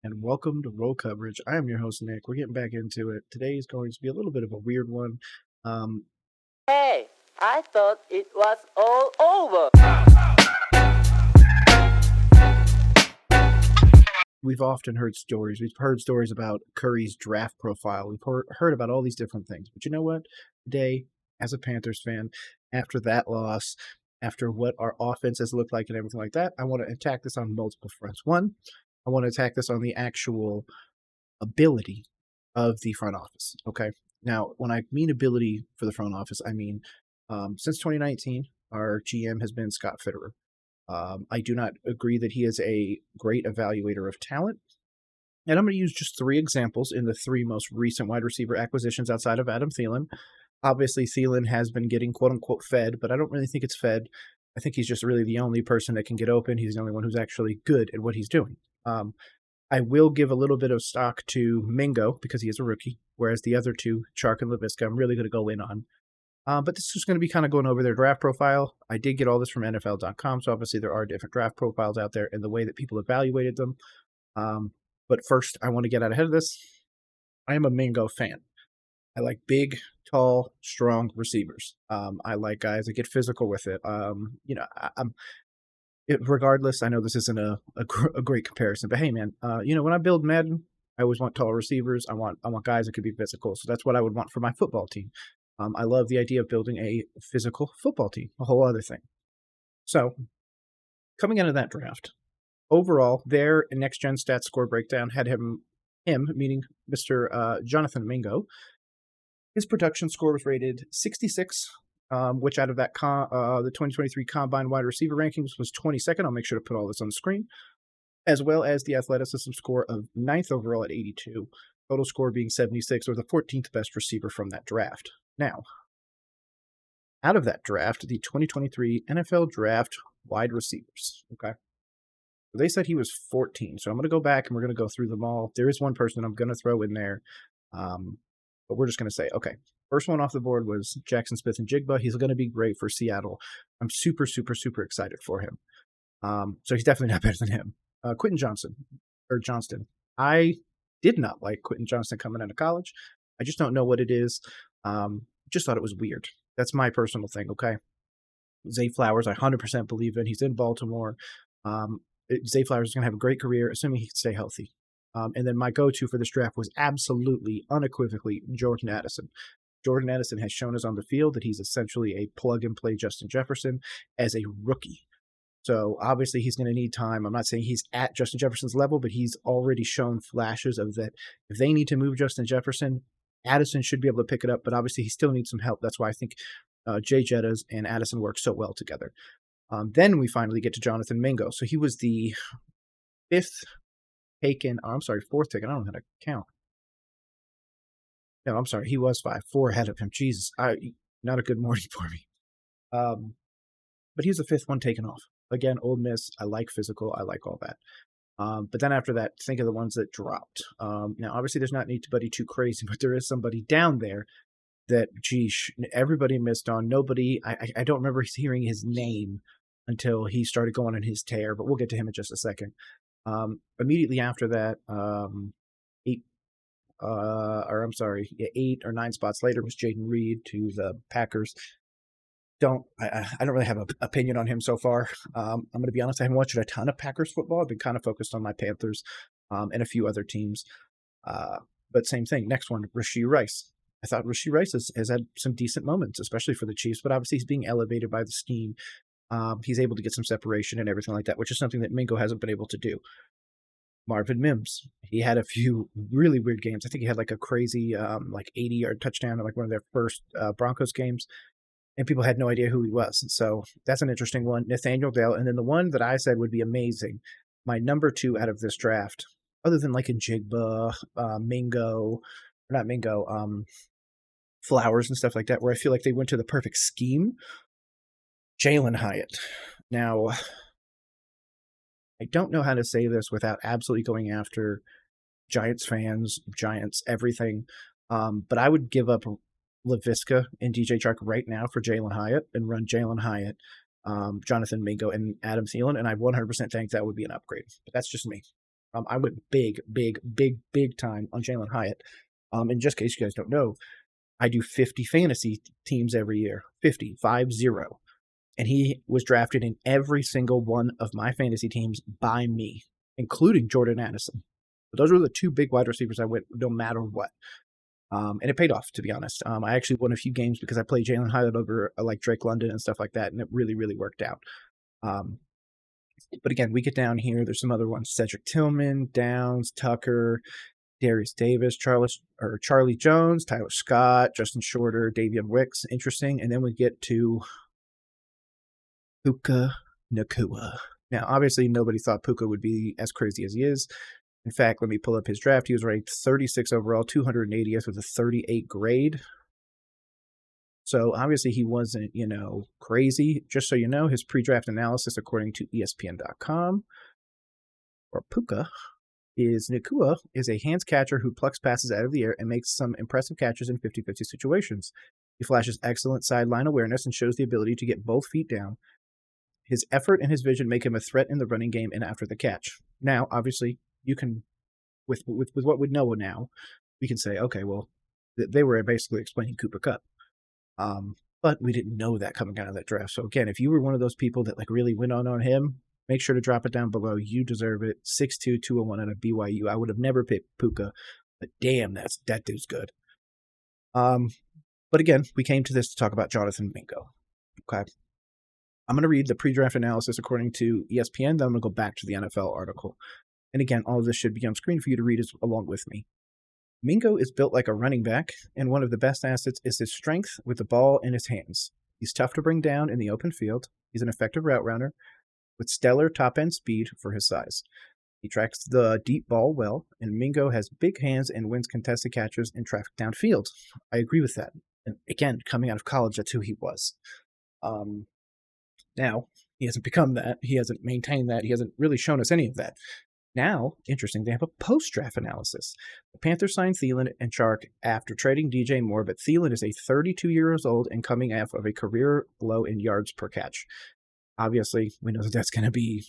and welcome to Roll Coverage. I am your host, Nick. We're getting back into it. Today is going to be a little bit of a weird one. Hey, I thought it was all over. We've often heard stories. We've heard stories about Curry's draft profile. We've heard about all these different things. But you know what? Today, as a Panthers fan, after that loss, after what our offense has looked like and everything like that, I want to attack this on multiple fronts. One, I want to attack this on the actual ability of the front office. Okay. Now, when I mean ability for the front office, I mean since 2019, our GM has been Scott Fitterer. I do not agree that he is a great evaluator of talent. And I'm going to use just three examples in the three most recent wide receiver acquisitions outside of Adam Thielen. Obviously, Thielen has been getting quote unquote fed, but I don't really think it's fed. I think he's just really the only person that can get open. He's the only one who's actually good at what he's doing. I will give a little bit of stock to Mingo because he is a rookie, whereas the other two, Chark and Laviska, I'm really going to go in on. But this is going to be kind of going over their draft profile. I did get all this from NFL.com, so obviously there are different draft profiles out there and the way that people evaluated them. But first, I want to get out ahead of this. I am a Mingo fan. I like big, tall, strong receivers. I like guys that get physical with it. Regardless, I know this isn't a great comparison, but hey, man, when I build Madden, I always want tall receivers. I want guys that could be physical. So that's what I would want for my football team. I love the idea of building a physical football team, a whole other thing. So, coming into that draft, overall, their next-gen stats score breakdown had him meaning Mr. Jonathan Mingo. His production score was rated 66, which out of that the 2023 Combine wide receiver rankings was 22nd. I'll make sure to put all this on the screen, as well as the athleticism score of 9th overall at 82, total score being 76, or the 14th best receiver from that draft. Now, out of that draft, the 2023 NFL Draft wide receivers, okay? They said he was 14, so I'm going to go back and we're going to go through them all. There is one person I'm going to throw in there, but we're just going to say, okay, first one off the board was Jackson Smith-Njigba. He's going to be great for Seattle. I'm super, super, super excited for him. So he's definitely not better than him. Quentin Johnston. I did not like Quentin Johnston coming out of college. I just don't know what it is. Just thought it was weird. That's my personal thing, okay? Zay Flowers, I 100% believe in. He's in Baltimore. Zay Flowers is going to have a great career, assuming he can stay healthy. And then my go-to for this draft was absolutely, unequivocally, Jordan Addison. Jordan Addison has shown us on the field that he's essentially a plug-and-play Justin Jefferson as a rookie. So obviously he's going to need time. I'm not saying he's at Justin Jefferson's level, but he's already shown flashes of that. If they need to move Justin Jefferson, Addison should be able to pick it up, but obviously he still needs some help. That's why I think Jay Jettas and Addison work so well together. Then we finally get to Jonathan Mingo. So he was the fourth taken. I don't know how to count. No, I'm sorry. He was 4 ahead of him. Jesus, not a good morning for me. But he was the fifth one taken off. Again, Ole Miss. I like physical. I like all that. But then after that, think of the ones that dropped. Now, obviously, there's not anybody too crazy, but there is somebody down there that, geesh, everybody missed on. Nobody, I don't remember hearing his name until he started going on his tear, but we'll get to him in just a second. Immediately after that, 8 or 9 spots later was Jaden Reed to the Packers. I don't really have an opinion on him so far. I'm going to be honest, I haven't watched a ton of Packers football. I've been kind of focused on my Panthers and a few other teams. But same thing. Next one, Rashee Rice. I thought Rashee Rice has had some decent moments, especially for the Chiefs, but obviously he's being elevated by the scheme. He's able to get some separation and everything like that, which is something that Mingo hasn't been able to do. Marvin Mims, he had a few really weird games. I think he had like a crazy 80-yard touchdown in like one of their first Broncos games. And people had no idea who he was. So that's an interesting one. Nathaniel Dale. And then the one that I said would be amazing, my number 2 out of this draft, other than like Njigba, Flowers and stuff like that, where I feel like they went to the perfect scheme, Jalen Hyatt. Now, I don't know how to say this without absolutely going after Giants fans, Giants, everything. But I would give up Laviska and DJ Chark right now for Jalen Hyatt and run Jalen Hyatt, Jonathan Mingo, and Adam Thielen, and I 100% think that would be an upgrade. But that's just me. I went big time on Jalen Hyatt. And just in case you guys don't know, I do 50 fantasy teams every year, 50. And he was drafted in every single one of my fantasy teams by me, including Jordan Addison. But those were the two big wide receivers I went no matter what. And it paid off, to be honest. I actually won a few games because I played Jalen Hyatt over like Drake London and stuff like that, and it really worked out. But again, we get down here. There's some other ones: Cedric Tillman, Downs, Tucker, Darius Davis, Charlie Jones, Tyler Scott, Justin Shorter, Davian Wicks. Interesting. And then we get to Puka Nacua. Now, obviously, nobody thought Puka would be as crazy as he is. In fact, let me pull up his draft. He was ranked 36 overall, 280th with a 38 grade. So obviously he wasn't, crazy. Just so you know, his pre-draft analysis, according to ESPN.com, or Puka, is Nacua is a hands catcher who plucks passes out of the air and makes some impressive catches in 50-50 situations. He flashes excellent sideline awareness and shows the ability to get both feet down. His effort and his vision make him a threat in the running game and after the catch. Now, obviously, you can, with what we know now, we can say, okay, well, they were basically explaining Cooper Kupp. But we didn't know that coming out of that draft. So again, if you were one of those people that really went on him, make sure to drop it down below. You deserve it. 6'2", 201 out of BYU. I would have never picked Puka, but damn, that dude's good. But again, we came to this to talk about Jonathan Mingo. Okay. I'm going to read the pre-draft analysis according to ESPN, then I'm going to go back to the NFL article. And again, all of this should be on screen for you to read along with me. Mingo is built like a running back, and one of the best assets is his strength with the ball in his hands. He's tough to bring down in the open field. He's an effective route runner with stellar top-end speed for his size. He tracks the deep ball well, and Mingo has big hands and wins contested catches in traffic downfield. I agree with that. And again, coming out of college, that's who he was. Now, he hasn't become that. He hasn't maintained that. He hasn't really shown us any of that. Now, interesting, they have a post-draft analysis. The Panthers signed Thielen and Chark after trading DJ Moore, but Thielen is a 32 years old and coming off of a career low in yards per catch. Obviously, we know that that's going to be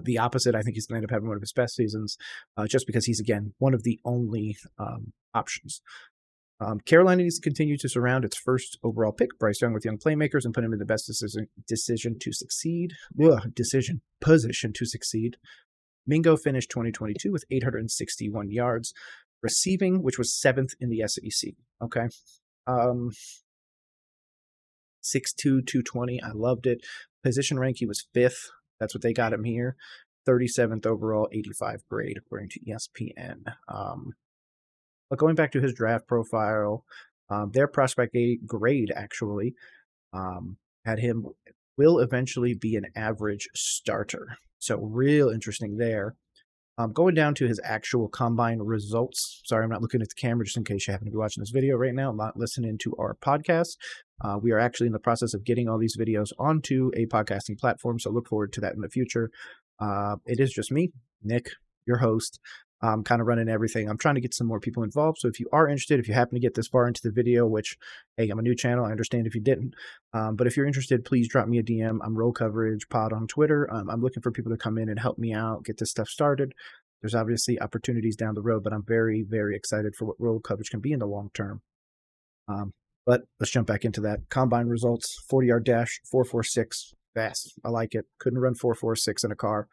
the opposite. I think he's going to end up having one of his best seasons just because he's, again, one of the only options. Carolina needs to continue to surround its first overall pick, Bryce Young, with young playmakers and put him in the best position to succeed. Mingo finished 2022 with 861 yards, receiving, which was 7th in the SEC. Okay. 6'2", 220. I loved it. Position rank, he was 5th. That's what they got him here. 37th overall, 85 grade, according to ESPN. But going back to his draft profile, their prospect grade actually had him will eventually be an average starter. So real interesting there. Going down to his actual combine results. Sorry, I'm not looking at the camera just in case you happen to be watching this video right now. I'm not listening to our podcast. We are actually in the process of getting all these videos onto a podcasting platform, so look forward to that in the future. It is just me, Nick, your host. Kind of running everything. I'm trying to get some more people involved. So if you are interested, if you happen to get this far into the video, which, hey, I'm a new channel. I understand if you didn't. But if you're interested, please drop me a DM. I'm Roll Coverage Pod on Twitter. I'm looking for people to come in and help me out, get this stuff started. There's obviously opportunities down the road, but I'm very, very excited for what Roll Coverage can be in the long term. But let's jump back into that. Combine results, 40-yard dash, 4.46. Fast. I like it. Couldn't run 4.46 in a car.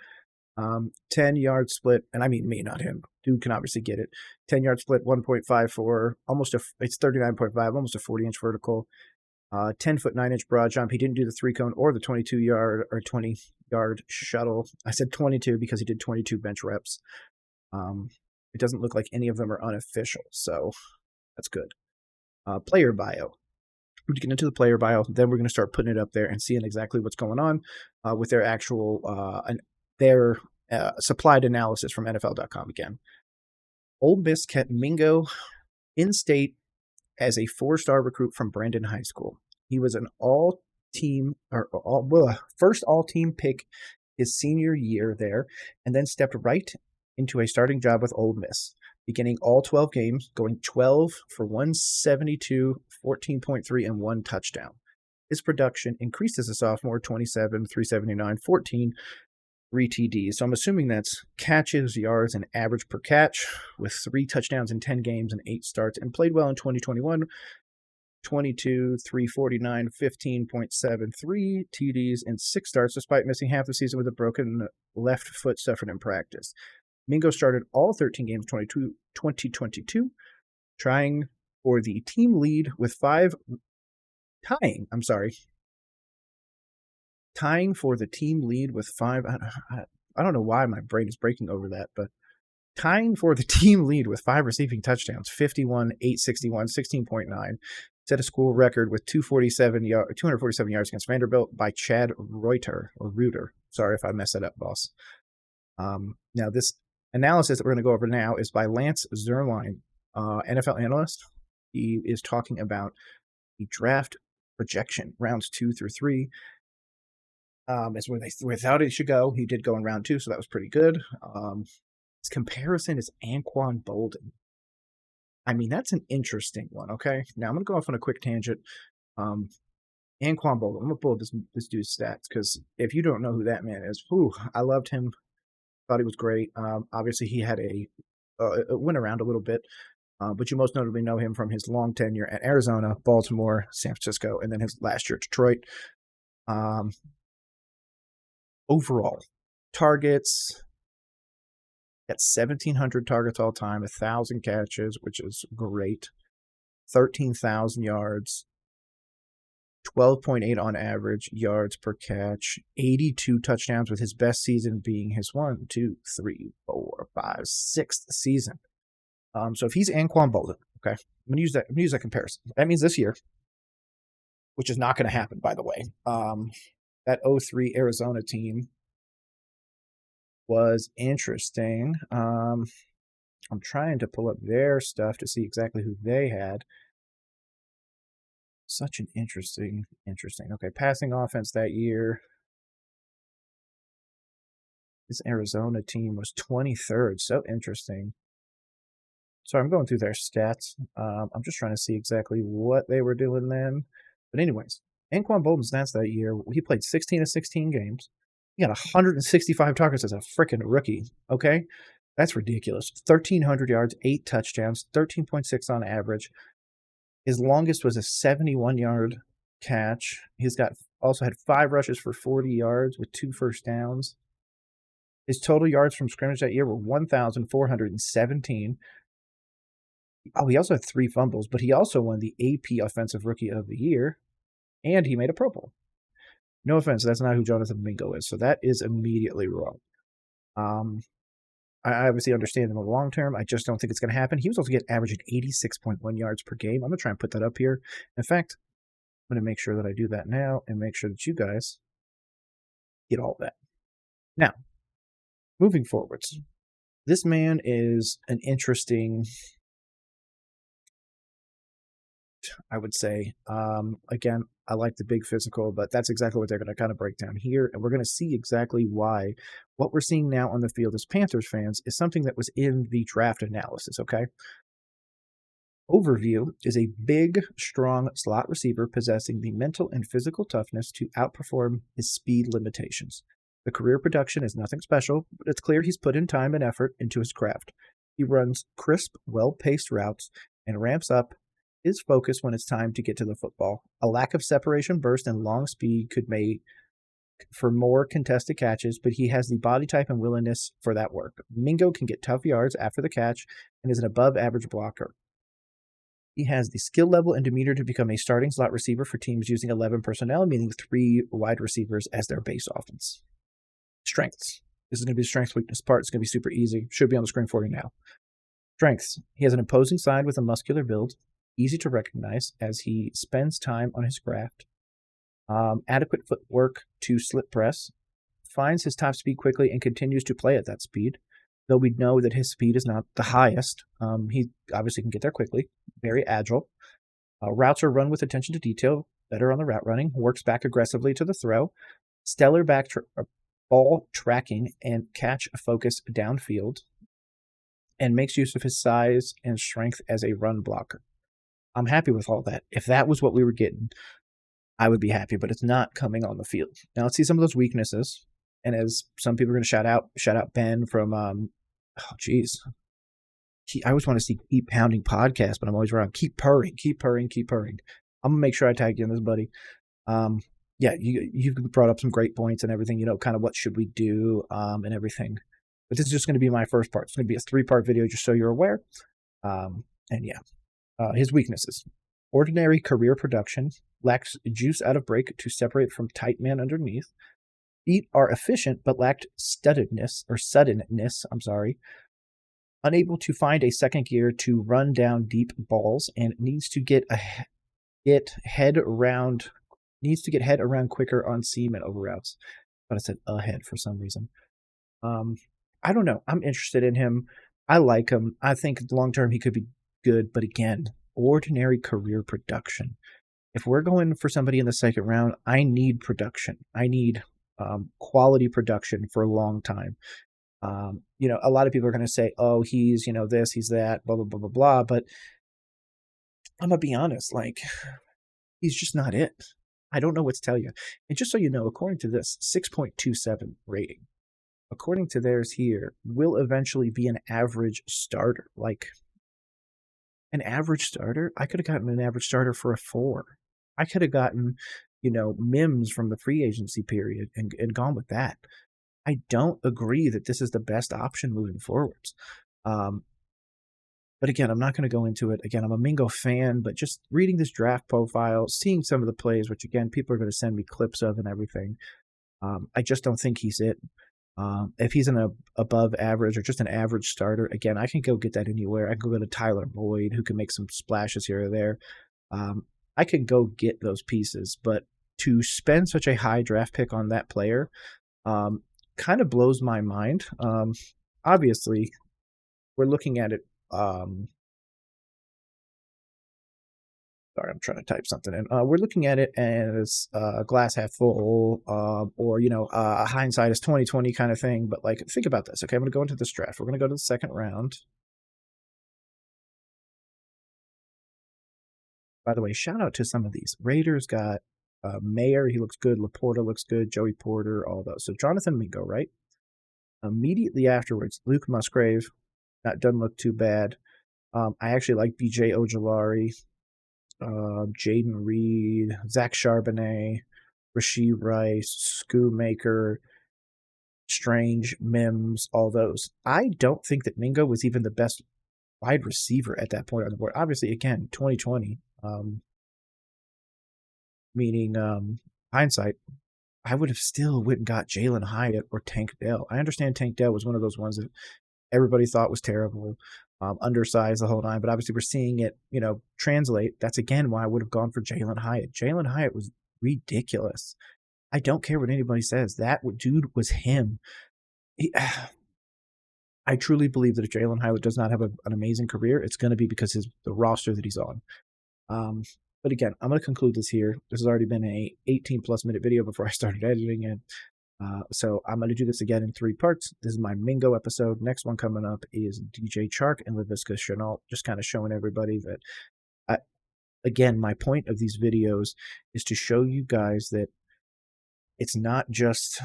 10-yard split, and I mean me, not him. Dude can obviously get it. 10-yard split, 1.54, it's 39.5, almost a 40-inch vertical. 10-foot 9-inch broad jump. He didn't do the 3-cone or the 22-yard or 20-yard shuttle. I said 22 because he did 22 bench reps. It doesn't look like any of them are unofficial, so that's good. Player bio. We're going to get into the player bio, then we're going to start putting it up there and seeing exactly what's going on with their actual supplied analysis from NFL.com again. Ole Miss kept Mingo in state as a 4-star recruit from Brandon High School. He was an first all-team pick his senior year there, and then stepped right into a starting job with Ole Miss, beginning all 12 games, going 12 for 172, 14.3, and 1 touchdown. His production increased as a sophomore, 27, 379, 14, 3 TDs. So I'm assuming that's catches, yards, and average per catch, with 3 touchdowns in 10 games and 8 starts, and played well in 2021. 22, 349, 15.73 TDs, and 6 starts, despite missing half the season with a broken left foot suffered in practice. Mingo started all 13 games 2022, trying for the team lead with tying for the team lead with 5. I don't know why my brain is breaking over that, but tying for the team lead with 5 receiving touchdowns, 51, 861, 16.9. Set a school record with 247 yards against Vanderbilt by Chad Reuter. Sorry if I messed that up, boss. Now, this analysis that we're going to go over now is by Lance Zierlein, NFL analyst. He is talking about the draft projection, rounds 2 through 3. Is where they thought it should go. He did go in round 2, so that was pretty good. His comparison is Anquan Boldin. I mean, that's an interesting one, okay? Now, I'm going to go off on a quick tangent. Anquan Boldin, I'm going to pull up this dude's stats, because if you don't know who that man is, I loved him. Thought he was great. Obviously, he had went around a little bit, but you most notably know him from his long tenure at Arizona, Baltimore, San Francisco, and then his last year at Detroit. Overall, targets, got 1,700 targets all time, 1,000 catches, which is great, 13,000 yards, 12.8 on average yards per catch, 82 touchdowns, with his best season being his 6th season. So if he's Anquan Boldin, okay, I'm gonna use that comparison. That means this year, which is not going to happen, by the way. That 03 Arizona team was interesting. I'm trying to pull up their stuff to see exactly who they had. Such an interesting. Okay, passing offense that year. This Arizona team was 23rd. So interesting. So I'm going through their stats. I'm just trying to see exactly what they were doing then. But anyways, Anquan Boldin's stats that year, he played 16 of 16 games. He got 165 targets as a freaking rookie, okay? That's ridiculous. 1,300 yards, 8 touchdowns, 13.6 on average. His longest was a 71-yard catch. He's also had 5 rushes for 40 yards with 2 first downs. His total yards from scrimmage that year were 1,417. Oh, he also had 3 fumbles, but he also won the AP Offensive Rookie of the Year, and he made a Pro Bowl. No offense, that's not who Jonathan Mingo is, so that is immediately wrong. I obviously understand in the long term. I just don't think it's going to happen. He was also averaging 86.1 yards per game. I'm going to try and put that up here. In fact, I'm going to make sure that I do that now and make sure that you guys get all that. Now, moving forwards, this man is an interesting, I would say. Again, I like the big physical, but that's exactly what they're going to kind of break down here. And we're going to see exactly why what we're seeing now on the field as Panthers fans is something that was in the draft analysis, okay? Overview is a big, strong slot receiver possessing the mental and physical toughness to outperform his speed limitations. The career production is nothing special, but it's clear he's put in time and effort into his craft. He runs crisp, well-paced routes and ramps up his focus when it's time to get to the football. A lack of separation burst and long speed could make for more contested catches, but he has the body type and willingness for that work. Mingo can get tough yards after the catch and is an above-average blocker. He has the skill level and demeanor to become a starting slot receiver for teams using 11 personnel, meaning 3 wide receivers as their base offense. Strengths. This is going to be the strength-weakness part. It's going to be super easy. Should be on the screen for you now. Strengths. He has an imposing side with a muscular build. Easy to recognize as he spends time on his craft. Adequate footwork to slip press. Finds his top speed quickly and continues to play at that speed. Though we know that his speed is not the highest, he obviously can get there quickly. Very agile. Routes are run with attention to detail. Better on the route running. Works back aggressively to the throw. Stellar ball tracking and catch focus downfield. And makes use of his size and strength as a run blocker. I'm happy with all that. If that was what we were getting, I would be happy, but it's not coming on the field. Now let's see some of those weaknesses. And as some people are going to shout out Ben from, oh, geez. I always want to see Keep Pounding Podcast, but I'm always wrong. Keep Purring, Keep Purring, Keep Purring. I'm going to make sure I tag you in this, buddy. Yeah, you've brought up some great points and everything, kind of what should we do and everything. But this is just going to be my first part. It's going to be a 3-part video just so you're aware. And yeah, his weaknesses. Ordinary career production, lacks juice out of break to separate from tight man underneath. Feet are efficient but lacked suddenness. Unable to find a second gear to run down deep balls and needs to get head around quicker on seam and over routes. But I said ahead for some reason. I don't know. I'm interested in him. I like him. I think long term he could be good, but again, ordinary career production. If we're going for somebody in the second round, I need production. I need quality production for a long time. A lot of people are going to say, oh, he's, this, he's that, blah, blah, blah, blah, blah. But I'm going to be honest, he's just not it. I don't know what to tell you. And just so you know, according to this 6.27 rating, according to theirs here, will eventually be an average starter. An average starter? I could have gotten an average starter for a 4. I could have gotten, Mims from the free agency period and gone with that. I don't agree that this is the best option moving forwards. But again, I'm not going to go into it. Again, I'm a Mingo fan, but just reading this draft profile, seeing some of the plays, which again, people are going to send me clips of and everything. I just don't think he's it. If he's an above average or just an average starter, again, I can go get that anywhere. I can go to Tyler Boyd, who can make some splashes here or there. I can go get those pieces, but to spend such a high draft pick on that player kind of blows my mind. Obviously, we're looking at it. Sorry, I'm trying to type something in. We're looking at it as glass half full, or hindsight is 20/20 kind of thing. But think about this. Okay, I'm going to go into this draft. We're going to go to the second round. By the way, shout out to some of these. Raiders got Mayer. He looks good. Laporta looks good. Joey Porter. All those. So Jonathan Mingo, right? Immediately afterwards, Luke Musgrave. That doesn't look too bad. I actually like BJ Ojolari. Jaden Reed, Zach Charbonnet, Rashee Rice, Schoonmaker, Strange, Mims, all those. I don't think that Mingo was even the best wide receiver at that point on the board. Obviously, again, 2020, meaning hindsight, I would have still went and got Jalen Hyatt or Tank Dell. I understand Tank Dell was one of those ones that everybody thought was terrible. Undersized the whole time, but obviously we're seeing it, translate. That's again why I would have gone for Jalen Hyatt. Jalen Hyatt was ridiculous. I don't care what anybody says. That dude was him. I truly believe that if Jalen Hyatt does not have an amazing career, it's going to be because the roster that he's on. But again, I'm going to conclude this here. This has already been a 18+ minute video before I started editing it. So I'm going to do this again in 3 parts. This is my Mingo episode. Next one coming up is DJ Chark and Laviska Shenault, just kind of showing everybody that, again, my point of these videos is to show you guys that it's not just...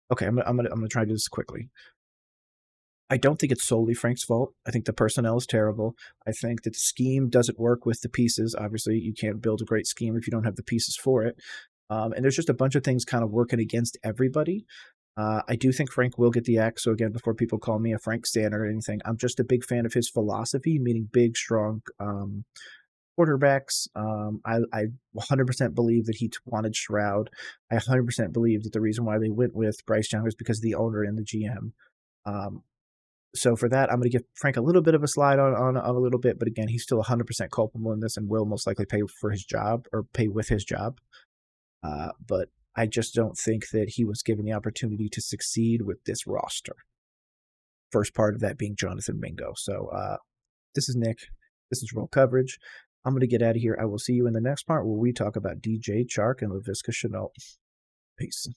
Okay, I'm gonna try to do this quickly. I don't think it's solely Frank's fault. I think the personnel is terrible. I think that the scheme doesn't work with the pieces. Obviously, you can't build a great scheme if you don't have the pieces for it. And there's just a bunch of things kind of working against everybody. I do think Frank will get the axe. So again, before people call me a Frank stan or anything, I'm just a big fan of his philosophy, meaning big, strong quarterbacks. I 100% believe that he wanted Stroud. I 100% believe that the reason why they went with Bryce Young is because of the owner and the GM. So for that, I'm going to give Frank a little bit of a slide on a little bit. But again, he's still 100% culpable in this and will most likely pay for his job or pay with his job. But I just don't think that he was given the opportunity to succeed with this roster. First part of that being Jonathan Mingo. So this is Nick. This is Roll Coverage. I'm going to get out of here. I will see you in the next part where we talk about DJ Chark and Laviska Shenault. Peace.